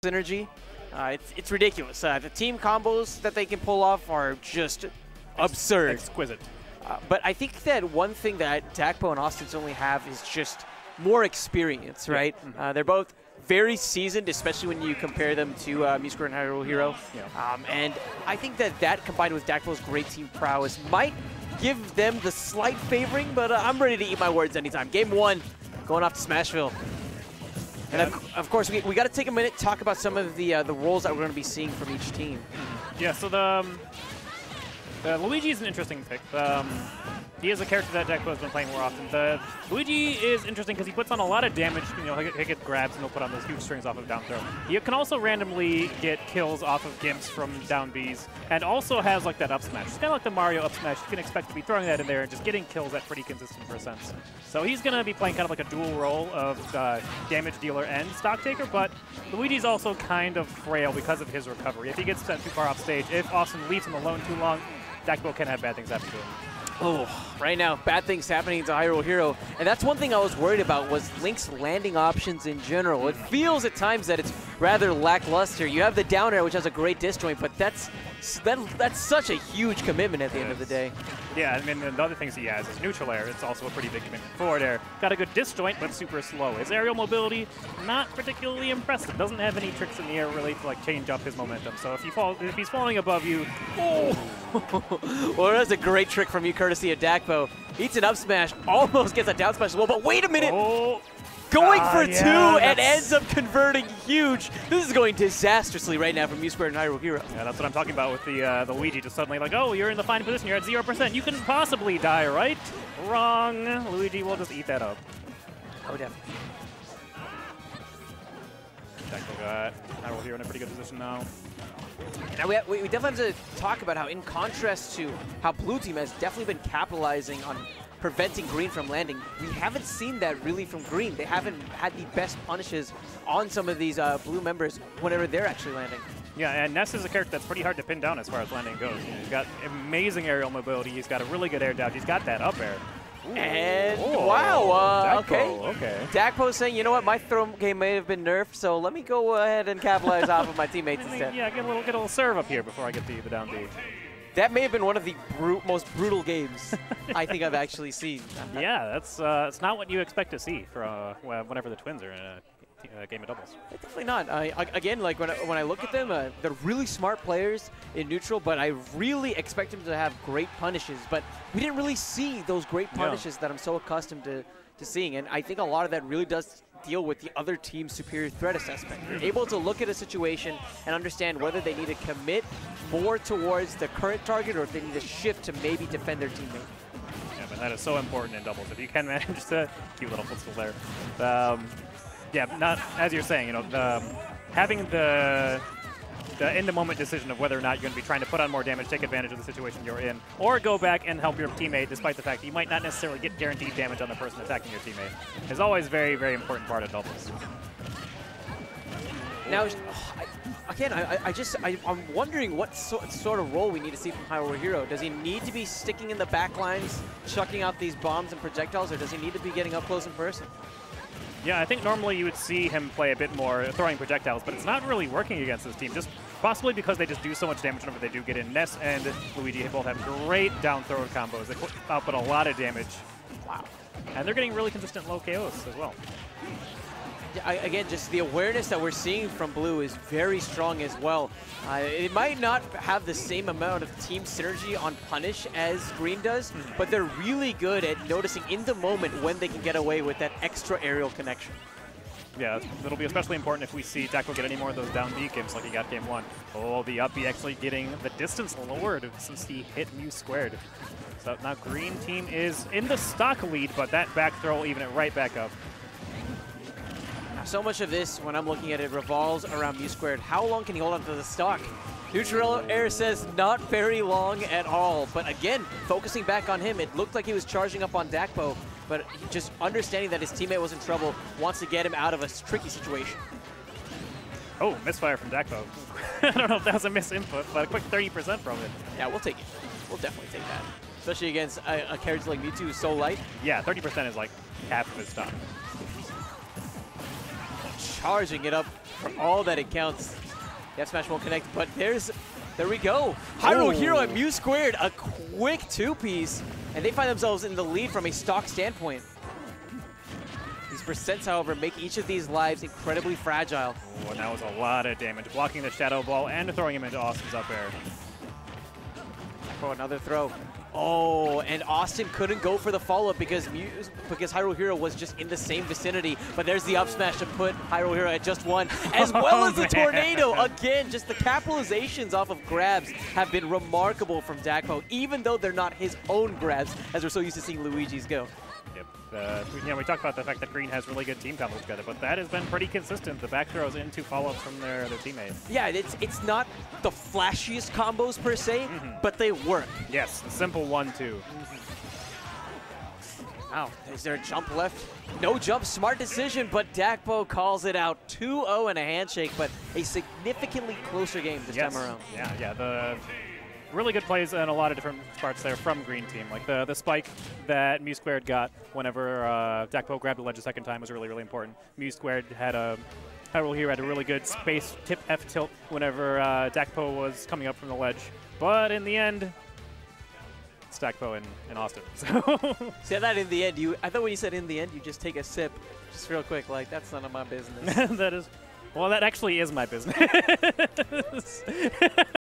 synergy. It's ridiculous. The team combos that they can pull off are just absurd. Exquisite. But I think that one thing that Dakpo and Awestin only have is just more experience, right? Mm-hmm. They're both very seasoned, especially when you compare them to Mew² and Hyrule Hero. Yeah. And I think that combined with Dakpo's great team prowess might give them the slight favoring, but I'm ready to eat my words anytime. Game 1, going off to Smashville. And of course, we got to take a minute to talk about some of the roles that we're going to be seeing from each team. Yeah, so the Luigi is an interesting pick. He is a character that Dakpo has been playing more often. The Luigi is interesting because he puts on a lot of damage. You know, he'll get grabs and he'll put on those huge strings off of down throw. He can also randomly get kills off of gimps from down Bs, and also has like that up smash. It's kind of like the Mario up smash. You can expect to be throwing that in there and just getting kills at pretty consistent %. So he's going to be playing kind of like a dual role of damage dealer and stock taker, but Luigi's also kind of frail because of his recovery. If he gets sent too far off stage, if Awestin leaves him alone too long, Dakpo can have bad things happen to him. Oh, right now, bad things happening to Hyrule Hero. And that's one thing I was worried about was Link's landing options in general. It feels at times that it's rather lackluster. You have the down air, which has a great disjoint, but that's such a huge commitment at the end of the day. Yeah, I mean, the other things he has is neutral air. It's also a pretty big commitment. Forward air, got a good disjoint, but super slow. His aerial mobility, not particularly impressive. Doesn't have any tricks in the air really to like change up his momentum. So if he's falling above you, well, that's a great trick from you, courtesy of Dakpo. Eats an up smash, almost gets a down smash as well, but wait a minute! Oh. Going for two and ends up converting huge. This is going disastrously right now from Mew² and Hyrule Hero. Yeah, that's what I'm talking about with the Luigi. Just suddenly like, oh, you're in the fine position. You're at 0%. You couldn't possibly die, right? Wrong. Luigi will just eat that up. Oh, definitely. Dakpo got Hyrule Hero in a pretty good position now. Now we definitely have to talk about how, in contrast to how Blue Team has definitely been capitalizing on preventing Green from landing, we haven't seen that really from Green. They haven't had the best punishes on some of these Blue members whenever they're actually landing. Yeah, and Ness is a character that's pretty hard to pin down as far as landing goes. He's got amazing aerial mobility. He's got a really good air dodge. He's got that up air. Ooh. And oh, wow, Dakpo, okay. Dakpo saying, you know what, my throw game may have been nerfed, so let me go ahead and capitalize off of my teammates instead. Yeah, get a little serve up here before I get the down B. That may have been one of the most brutal games I think I've actually seen. Yeah, that's it's not what you expect to see for whenever the Twins are in a game of doubles. Definitely not. Again, like when I look at them, they're really smart players in neutral, but I really expect them to have great punishes. But we didn't really see those great punishes that I'm so accustomed to seeing, and I think a lot of that really does deal with the other team's superior threat assessment. You're able to look at a situation and understand whether they need to commit more towards the current target or if they need to shift to maybe defend their teammate. Yeah, but that is so important in doubles. If you can manage to cute little footstool there. Yeah, not as you're saying, you know, having the in-the-moment decision of whether or not you're going to be trying to put on more damage, take advantage of the situation you're in, or go back and help your teammate despite the fact that you might not necessarily get guaranteed damage on the person attacking your teammate, is always a very, very important part of doubles. Now, again, I'm wondering what sort of role we need to see from Hyrule Hero. Does he need to be sticking in the back lines, chucking out these bombs and projectiles, or does he need to be getting up close in person? Yeah, I think normally you would see him play a bit more throwing projectiles, but it's not really working against this team, just possibly because they just do so much damage whenever they do get in. Ness and Luigi both have great down throw combos. They output a lot of damage. Wow. And they're getting really consistent low KOs as well. Again, just the awareness that we're seeing from Blue is very strong as well. It might not have the same amount of team synergy on punish as Green does, but they're really good at noticing in the moment when they can get away with that extra aerial connection. Yeah, it'll be especially important if we see Dakpo get any more of those down B games like he got game 1. Oh, the up B actually getting the distance lowered since he hit Mew². So now Green team is in the stock lead, but that back throw will even it right back up. So much of this, when I'm looking at it, revolves around Mew². How long can he hold on to the stock? Neutral air says not very long at all. But again, focusing back on him, it looked like he was charging up on Dakpo, but just understanding that his teammate was in trouble, wants to get him out of a tricky situation. Oh, misfire from Dakpo. I don't know if that was a misinput, but a quick 30% from it. Yeah, we'll take it. We'll definitely take that. Especially against a character like Mewtwo who's so light. Yeah, 30% is like half of his stock. charging it up for all that it counts. F smash won't connect, but there we go. Hyrule Hero and Mew², a quick two-piece, and they find themselves in the lead from a stock standpoint. These percents, however, make each of these lives incredibly fragile. Oh, and that was a lot of damage, blocking the Shadow Ball and throwing him into Austin's up air. Oh, another throw. Oh, and Awestin couldn't go for the follow-up because Hyrule Hero was just in the same vicinity. But there's the up smash to put Hyrule Hero at just one, as well as the tornado. Again, just the capitalizations off of grabs have been remarkable from Dakpo, even though they're not his own grabs, as we're so used to seeing Luigi's go. Yep. We talked about the fact that Green has really good team combos together, but that has been pretty consistent. The back throws into follow-ups from their teammates. Yeah, it's not the flashiest combos per se, but they work. Yes, the simple 1-2. Wow, is there a jump left? No jump, smart decision, but Dakpo calls it out. 2-0 and a handshake, but a significantly closer game this time around. Yeah, the really good plays in a lot of different parts there from Green Team. Like the spike that Mew² got whenever Dakpo grabbed the ledge a second time was really, really important. Mew² had Hyrule Hero had a really good space tip F tilt whenever Dakpo was coming up from the ledge. But in the end, it's Dakpo and Awestin. So See that in the end, I thought when you said in the end, you just take a sip, just real quick, like that's none of my business. That actually is my business.